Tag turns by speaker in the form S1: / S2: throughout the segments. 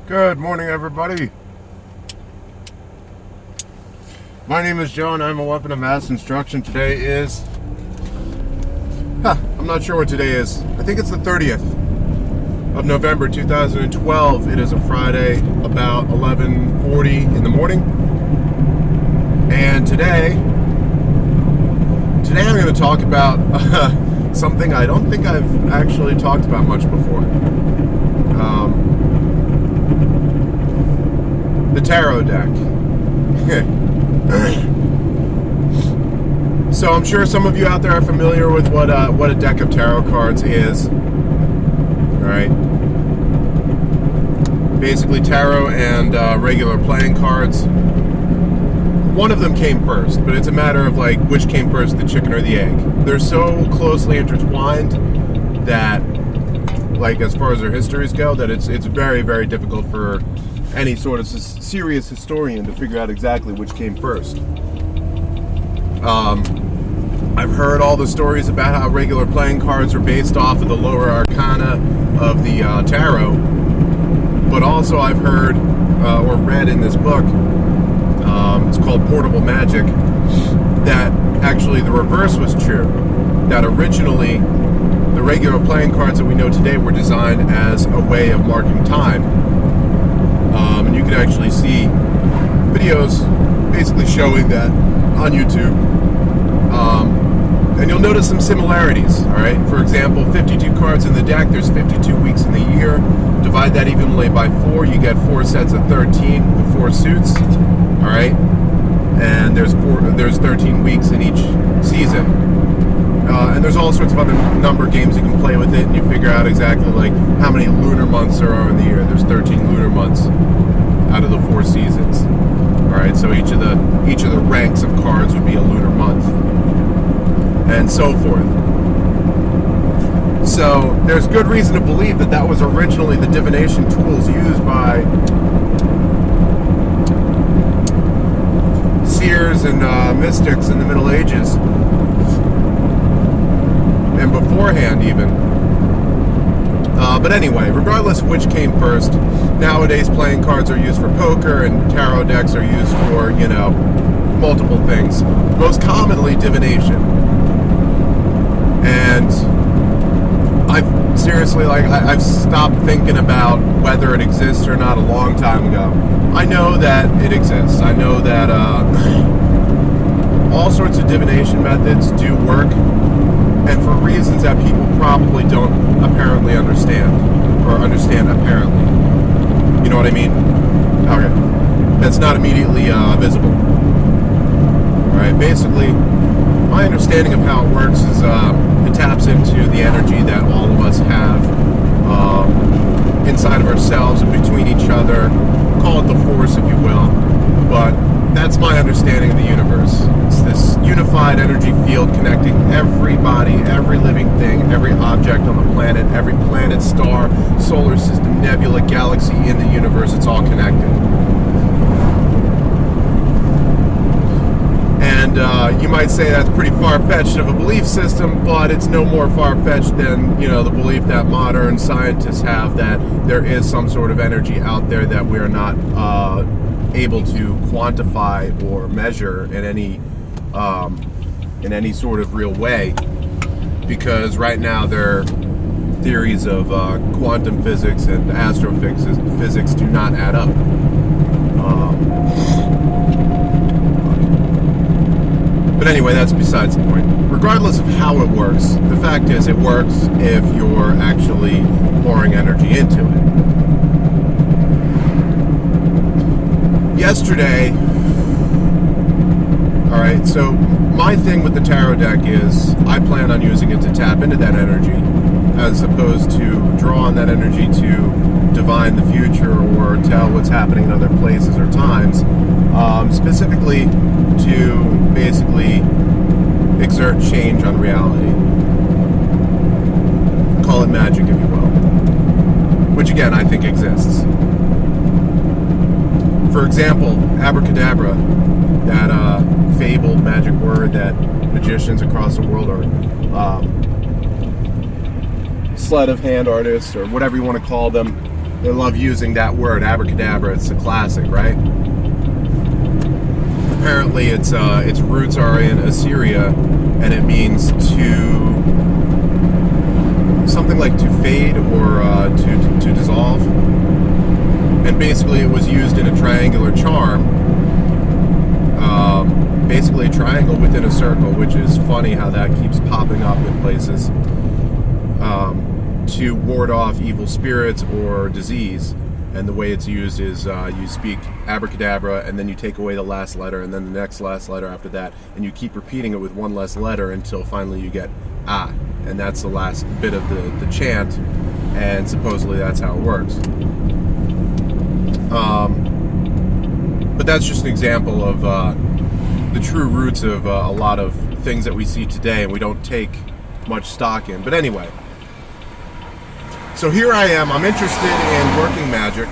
S1: Good morning, everybody. My name is Joe, and I'm a weapon of mass instruction. Today is... I'm not sure what today is. I think it's the 30th of November, 2012. It is a Friday, about 11:40 in the morning. And today I'm going to talk about something I don't think I've actually talked about much before. The tarot deck. So I'm sure some of you out there are familiar with what a deck of tarot cards is. Alright. Basically tarot and regular playing cards. One of them came first, but it's a matter of like which came first, the chicken or the egg. They're so closely intertwined that, like, as far as their histories go, that it's very, very difficult for any sort of serious historian to figure out exactly which came first. I've heard all the stories about how regular playing cards are based off of the lower arcana of the tarot, but also I've heard or read in this book, it's called Portable Magic, that actually the reverse was true. That originally the regular playing cards that we know today were designed as a way of marking time. And you can actually see videos basically showing that on YouTube. And you'll notice some similarities, alright? For example, 52 cards in the deck, there's 52 weeks in the year. Divide that evenly by 4, you get 4 sets of 13 with 4 suits, alright? And there's 13 weeks in each season. And there's all sorts of other number games you can play with it, and you figure out exactly like how many lunar months there are in the year. There's 13 lunar months out of the 4 seasons. All right, so each of the ranks of cards would be a lunar month, and so forth. So there's good reason to believe that that was originally the divination tools used by seers and mystics in the Middle Ages. And beforehand even. But anyway, regardless of which came first, nowadays playing cards are used for poker and tarot decks are used for, multiple things. Most commonly divination. And I've seriously, I've stopped thinking about whether it exists or not a long time ago. I know that it exists. I know that all sorts of divination methods do work, and for reasons that people probably don't apparently understand, or understand apparently. You know what I mean? Okay. That's not immediately visible. Alright, basically, my understanding of how it works is it taps into the energy that all of us have inside of ourselves and between each other. Call it the force, if you will. But that's my understanding of the universe. It's this unified energy field connecting everybody, every living thing, every object on the planet, every planet, star, solar system, nebula, galaxy in the universe. It's all connected. And you might say that's pretty far-fetched of a belief system, but it's no more far-fetched than, the belief that modern scientists have that there is some sort of energy out there that we're not able to quantify or measure in any sort of real way, because right now their theories of quantum physics and astrophysics do not add up. But anyway, that's besides the point. Regardless of how it works, the fact is it works if you're actually pouring energy into it. Yesterday, alright, so my thing with the tarot deck is I plan on using it to tap into that energy as opposed to draw on that energy to divine the future or tell what's happening in other places or times, specifically to basically exert change on reality. Call it magic, if you will. Which again, I think exists. For example, abracadabra, that fabled magic word that magicians across the world are sleight of hand artists, or whatever you want to call them, They love using that word, abracadabra. It's a classic, right? Apparently, its roots are in Assyria, and it means to something like to fade or to dissolve. And basically, it was used in a triangular charm. Basically, a triangle within a circle, which is funny how that keeps popping up in places. To ward off evil spirits or disease. And the way it's used is you speak abracadabra, and then you take away the last letter, and then the next last letter after that, and you keep repeating it with one less letter until finally you get ah, and that's the last bit of the chant, and supposedly that's how it works. But that's just an example of the true roots of a lot of things that we see today, and we don't take much stock in. But anyway. So here I am, I'm interested in working magic,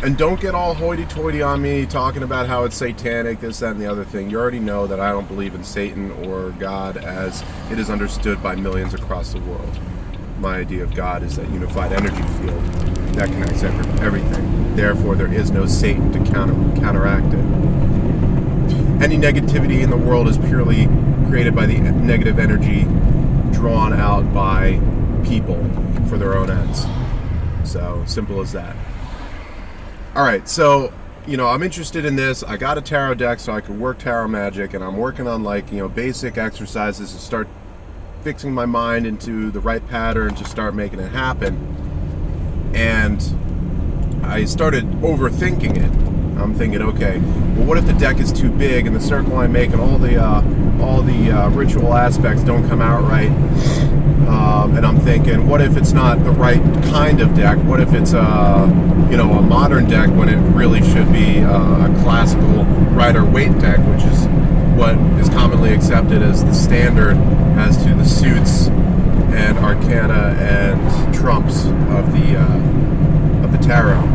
S1: and don't get all hoity-toity on me talking about how it's satanic, this, that, and the other thing. You already know that I don't believe in Satan or God as it is understood by millions across the world. My idea of God is that unified energy field that connects everything. Therefore, there is no Satan to counteract it. Any negativity in the world is purely created by the negative energy drawn out by people for their own ends. So simple as that. Alright, so I'm interested in this. I got a tarot deck so I could work tarot magic, and I'm working on basic exercises to start fixing my mind into the right pattern to start making it happen. And I started overthinking it. I'm thinking, okay, well, what if the deck is too big and the circle I make and all the ritual aspects don't come out right? And I'm thinking, what if it's not the right kind of deck? What if it's a modern deck when it really should be a classical Rider-Waite deck, which is what is commonly accepted as the standard as to the suits and arcana and trumps of the tarot.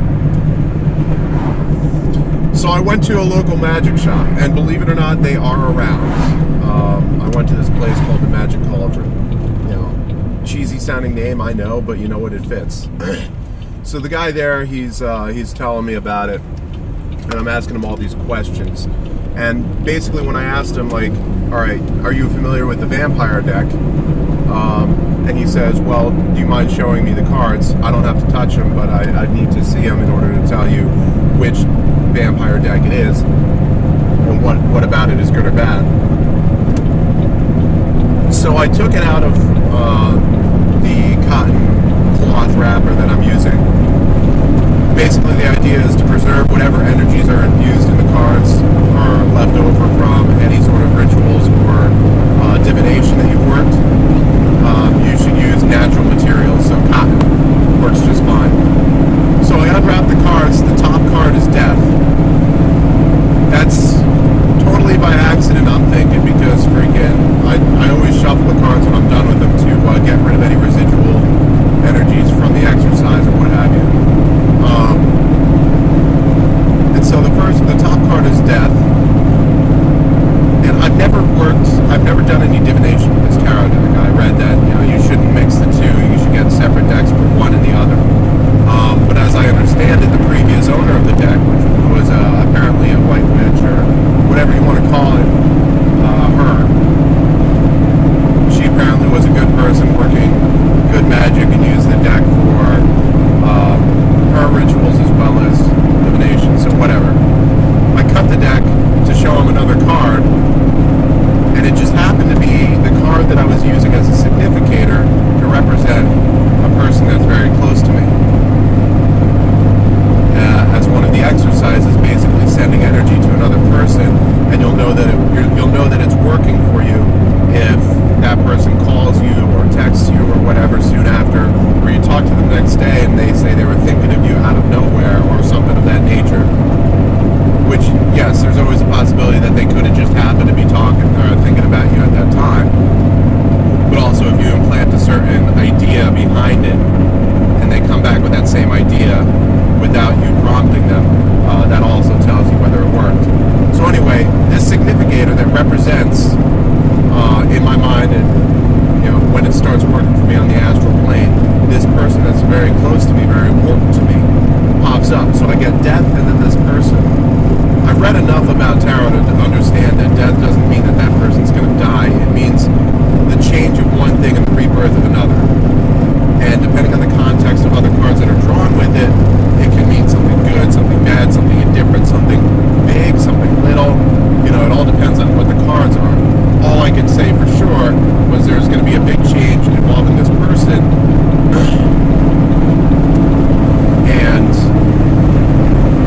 S1: So I went to a local magic shop, and believe it or not, they are around. I went to this place called the Magic Cauldron. Cheesy sounding name, I know, but you know what, it fits. So the guy there, he's telling me about it, and I'm asking him all these questions. And basically when I asked him, like, alright, are you familiar with the vampire deck? And he says, well, do you mind showing me the cards? I don't have to touch them, but I need to see them in order to tell you which vampire deck it is, and what about it is good or bad. So I took it out of the cotton cloth wrapper that I'm using. Basically, the idea is to preserve whatever energies are infused in the cards or left over from any sort of rituals or divination that you've worked. You should use natural materials, so cotton works just fine. So I unwrapped the cards. The top card is death. That's totally by accident, I'm thinking, because I always shuffle the cards when I'm done with them to get rid of any residual energies from the exercise or what have you. And so the top card is death. And I've never done any divination with this tarot deck. I read that you shouldn't mix the two. You should get separate decks, put one in the other. So I get death and then this person. I've read enough about tarot to understand that death doesn't mean that that person's going to die. It means the change of one thing and the rebirth of another. And depending on the context of other cards that are drawn with it, it can mean something good, something bad, something indifferent, something big, something little. You know, it all depends on what the cards are. All I can say for sure was there's going to be a big change involving this person. And,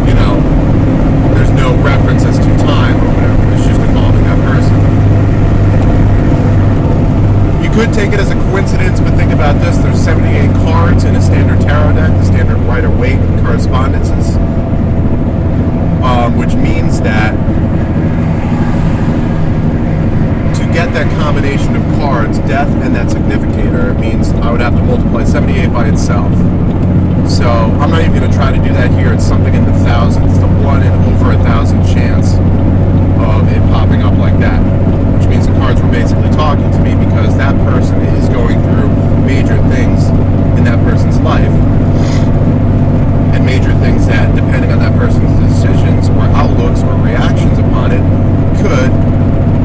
S1: you know, there's no references to time or whatever. It's just involving that person. You could take it as a coincidence, but think about this. There's 78 cards in a standard tarot deck, the standard Rider-Waite correspondences, which means that to get that combination of cards, death and that significator, it means I would have to multiply 78 by itself. So I'm not even going to try to do that here. It's something in the thousands. It's the 1 in over 1,000 chance of it popping up like that, which means the cards were basically talking to me because that person is going through major things in that person's life, and major things that, depending on that person's decisions or outlooks or reactions upon it, could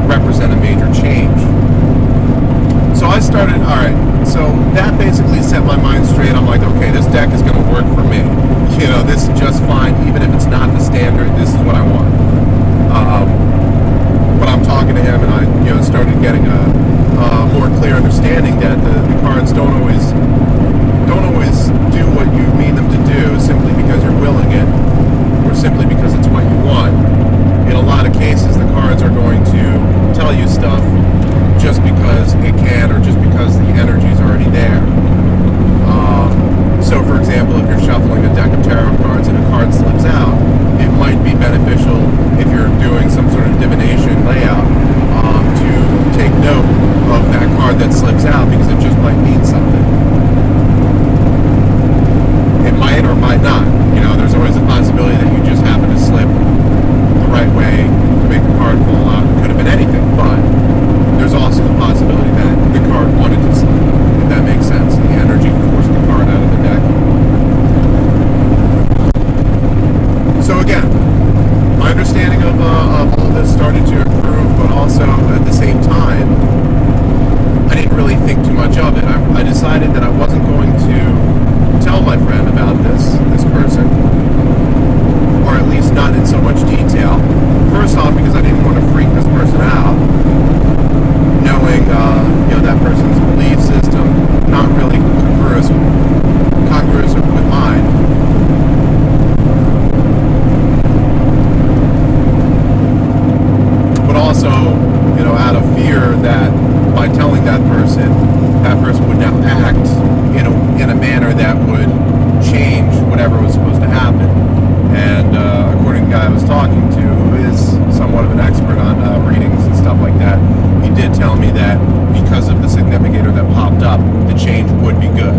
S1: represent a major change. So I started, alright, so that basically set my mind straight. I'm like, okay, this deck is going to work for me. You know, this is just fine, even if it's not the standard, this is what I want. But I'm talking to him, and I, you know, started getting a more clear understanding that the cards don't always do what you mean them to do simply because you're willing it, or simply because it's what you want. In a lot of cases, the cards are going to tell you stuff just because it can, or just because the energy is already there. So, for example, if you're shuffling a deck of tarot cards and a card slips out, it might be beneficial if you're doing some sort of divination layout to take note of that card that slips out, because it just might mean something. It might or might not. You know, there's always a possibility that you just happen to slip the right way to make the card fall out. It could have been anything, but there's also the possibility that the card wanted to slip, if that makes sense. The energy forced the card out of the deck. So again, my understanding of all this started to improve, but also at the same time, I didn't really think too much of it. I decided that I wasn't going to tell my friend about this person, or at least not in so much detail. First off, because I didn't want to freak this person out, knowing you know, that person's belief system not really congruous with mine. But also, you know, out of fear that by telling that person would now act in a manner that would change whatever was supposed to happen. And according to the guy I was talking to, who is somewhat of an expert on readings and stuff like that, he did tell me that because of the significator that popped up, the change would be good.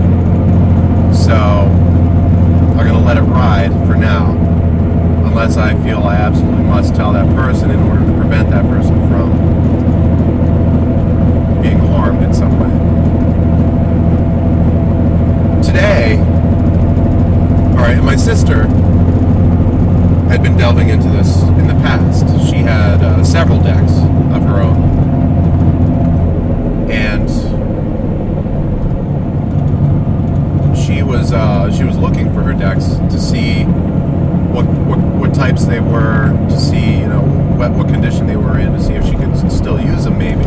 S1: So I'm going to let it ride for now, unless I feel I absolutely must tell that person in order to prevent that person from being harmed in some way. Today, alright, my sister had been delving into this in the past. She had several decks of her own, and she was looking for her decks to see what types they were, to see, you know, what condition they were in, to see if she could still use them maybe.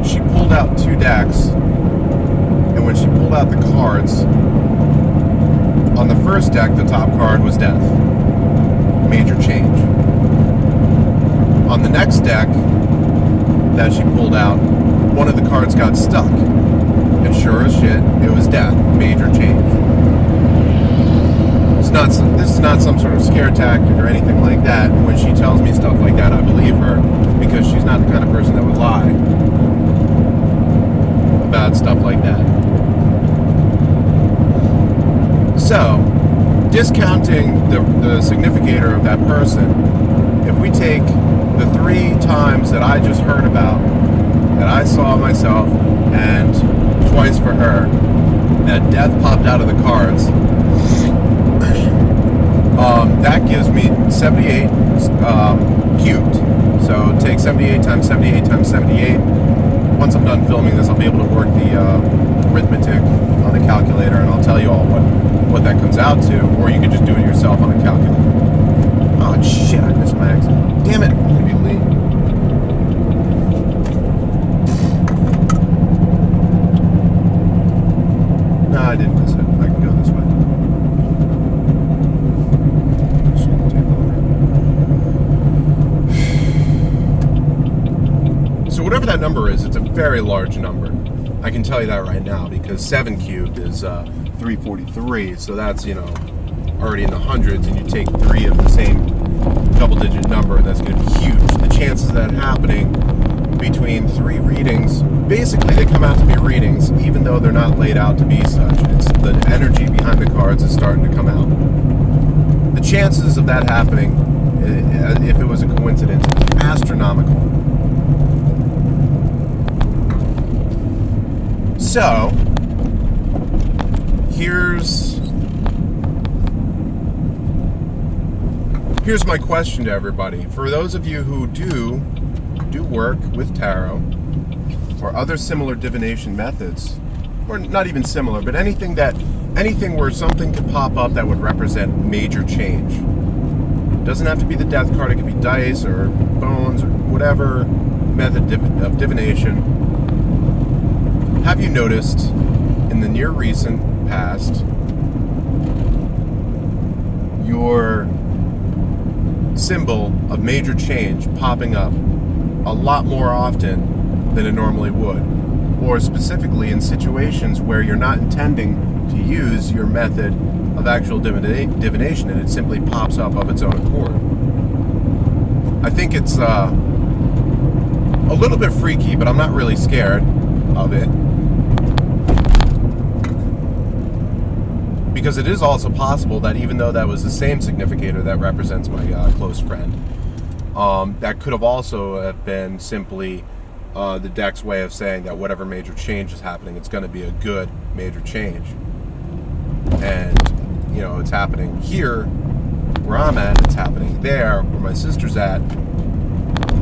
S1: She pulled out 2 decks, and when she pulled out the cards, on the first deck, the top card was death. Major change. On the next deck that she pulled out, one of the cards got stuck. And sure as shit, it was death. Major change. This is not some sort of scare tactic or anything like that. When she tells me stuff like that, I believe her, because she's not the kind of person that would lie about stuff like that. So, discounting the significator of that person, if we take the 3 times that I just heard about, that I saw myself, and twice for her, that death popped out of the cards, that gives me 78 cubed. So take 78 times 78 times 78. Once I'm done filming this, I'll be able to work the arithmetic on the calculator, and I'll tell you all what that comes out to, or you can just do it yourself on a calculator. Oh shit, I missed my exit. Damn it, I'm gonna be late. No, I didn't miss it. I can go this way. This will take longer. So whatever that number is, it's a very large number. I can tell you that right now, because 7 cubed is 343, so that's, already in the hundreds, and you take 3 of the same double-digit number, that's going to be huge. The chances of that happening between 3 readings, basically they come out to be readings, even though they're not laid out to be such. It's the energy behind the cards is starting to come out. The chances of that happening, if it was a coincidence, is astronomical. So, here's my question to everybody. For those of you who do work with tarot or other similar divination methods, or not even similar, but anything where something could pop up that would represent major change. It doesn't have to be the death card, it could be dice or bones or whatever method of divination. Have you noticed in the near recent past your symbol of major change popping up a lot more often than it normally would? Or specifically in situations where you're not intending to use your method of actual divination and it simply pops up of its own accord. I think it's a little bit freaky, but I'm not really scared of it. Because it is also possible that even though that was the same significator that represents my close friend, that could have also have been simply the deck's way of saying that whatever major change is happening, it's going to be a good major change. And, it's happening here where I'm at, it's happening there where my sister's at.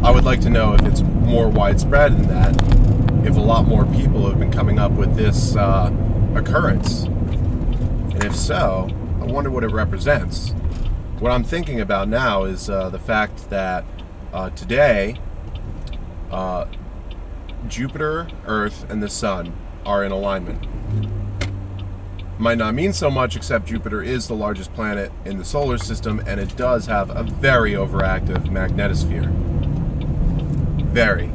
S1: I would like to know if it's more widespread than that, if a lot more people have been coming up with this occurrence. And if so, I wonder what it represents. What I'm thinking about now is the fact that today, Jupiter, Earth, and the Sun are in alignment. Might not mean so much, except Jupiter is the largest planet in the solar system, and it does have a very overactive magnetosphere. Very.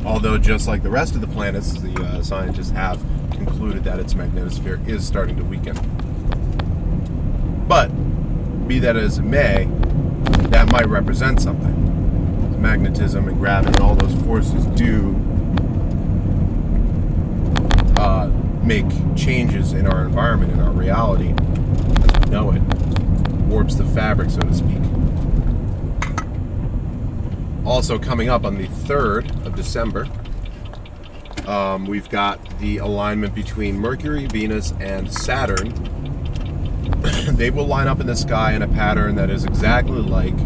S1: Although, just like the rest of the planets, the scientists have concluded that its magnetosphere is starting to weaken. But, be that as it may, that might represent something. Magnetism and gravity and all those forces do make changes in our environment, in our reality, as we know it. Warps the fabric, so to speak. Also coming up on the 3rd of December, we've got the alignment between Mercury, Venus, and Saturn. They will line up in the sky in a pattern that is exactly like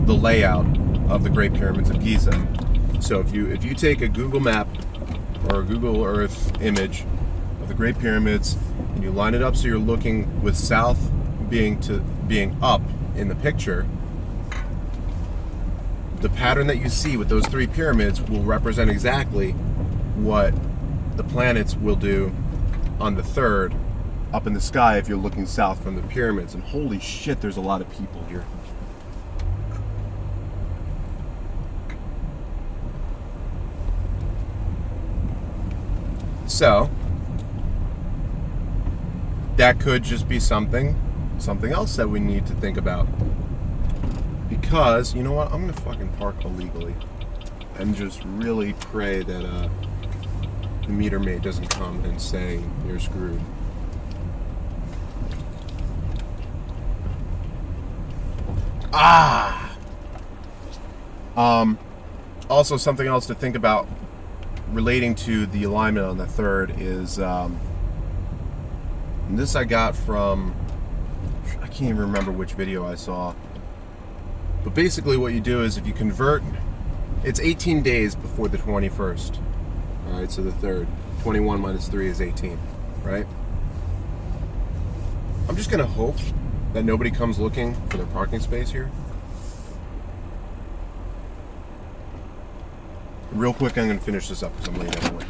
S1: the layout of the Great Pyramids of Giza. So if you take a Google map or a Google Earth image of the Great Pyramids and you line it up so you're looking with south being up in the picture, the pattern that you see with those 3 pyramids will represent exactly what the planets will do on the 3rd up in the sky if you're looking south from the pyramids. And holy shit, there's a lot of people here. So that could just be something else that we need to think about. Because, you know what, I'm gonna fucking park illegally and just really pray that the meter maid doesn't come and say you're screwed. Also, something else to think about relating to the alignment on the 3rd is, and this I got from, I can't even remember which video I saw. But basically what you do is if you convert, it's 18 days before the 21st. All right, so the 3rd. 21 minus 3 is 18, right? I'm just going to hope that nobody comes looking for their parking space here. Real quick, I'm going to finish this up because I'm late anyway.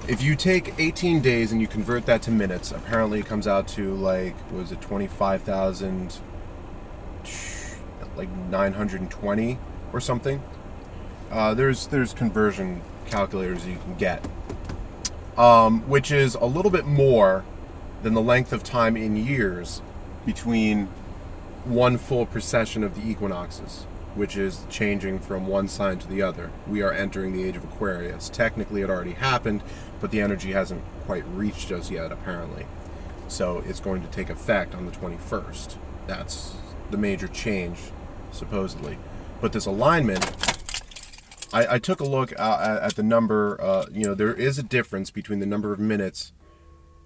S1: If you take 18 days and you convert that to minutes, apparently it comes out to like, was it 25,000, like 920 or something. There's conversion calculators you can get, which is a little bit more than the length of time in years between one full precession of the equinoxes, which is changing from one sign to the other. We are entering the age of Aquarius. Technically it already happened, but the energy hasn't quite reached us yet, apparently. So it's going to take effect on the 21st. That's the major change, supposedly. But this alignment, I took a look at the number, there is a difference between the number of minutes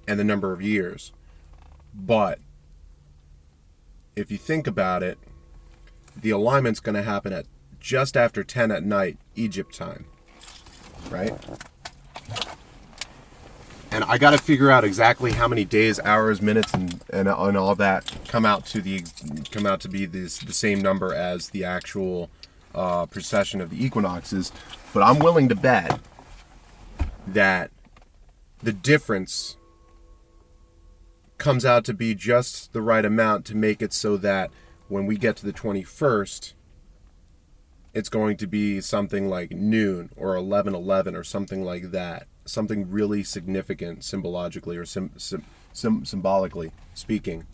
S1: and the number of years. But if you think about it, the alignment's going to happen at just after 10 at night, Egypt time, right? And I got to figure out exactly how many days, hours, minutes, and all that come out to be the same number as the actual precession of the equinoxes. But I'm willing to bet that the difference comes out to be just the right amount to make it so that when we get to the 21st, it's going to be something like noon or 11:11 or something like that. Something really significant symbologically or symbolically speaking.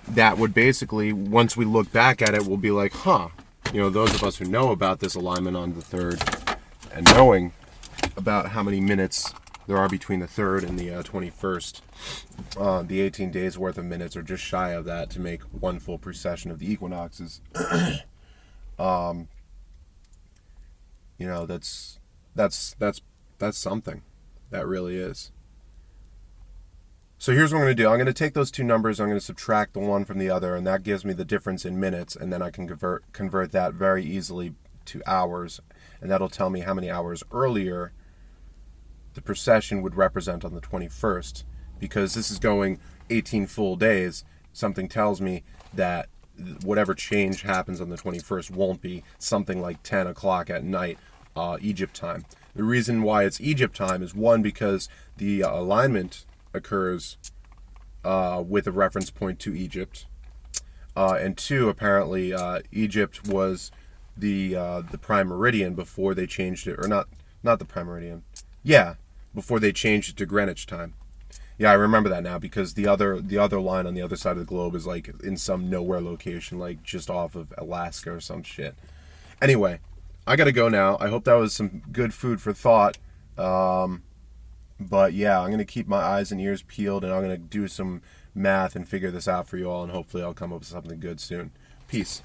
S1: That would basically, once we look back at it, we'll be like, huh. Those of us who know about this alignment on the 3rd and knowing about how many minutes there are between the 3rd and the 21st, the 18 days worth of minutes are just shy of that to make one full precession of the equinoxes. That's something. That really is. So here's what I'm going to do. I'm going to take those two numbers, I'm going to subtract the one from the other, and that gives me the difference in minutes, and then I can convert that very easily to hours, and that'll tell me how many hours earlier the precession would represent on the 21st. Because this is going 18 full days, something tells me that whatever change happens on the 21st won't be something like 10 o'clock at night, Egypt time. The reason why it's Egypt time is, one, because the alignment occurs with a reference point to Egypt, and two, apparently Egypt was the prime meridian before they changed it, or not the prime meridian, before they changed it to Greenwich time. Yeah, I remember that now, because the other line on the other side of the globe is like in some nowhere location, like just off of Alaska or some shit. Anyway, I gotta go now. I hope that was some good food for thought. But yeah, I'm gonna keep my eyes and ears peeled, and I'm gonna do some math and figure this out for you all, and hopefully I'll come up with something good soon. Peace.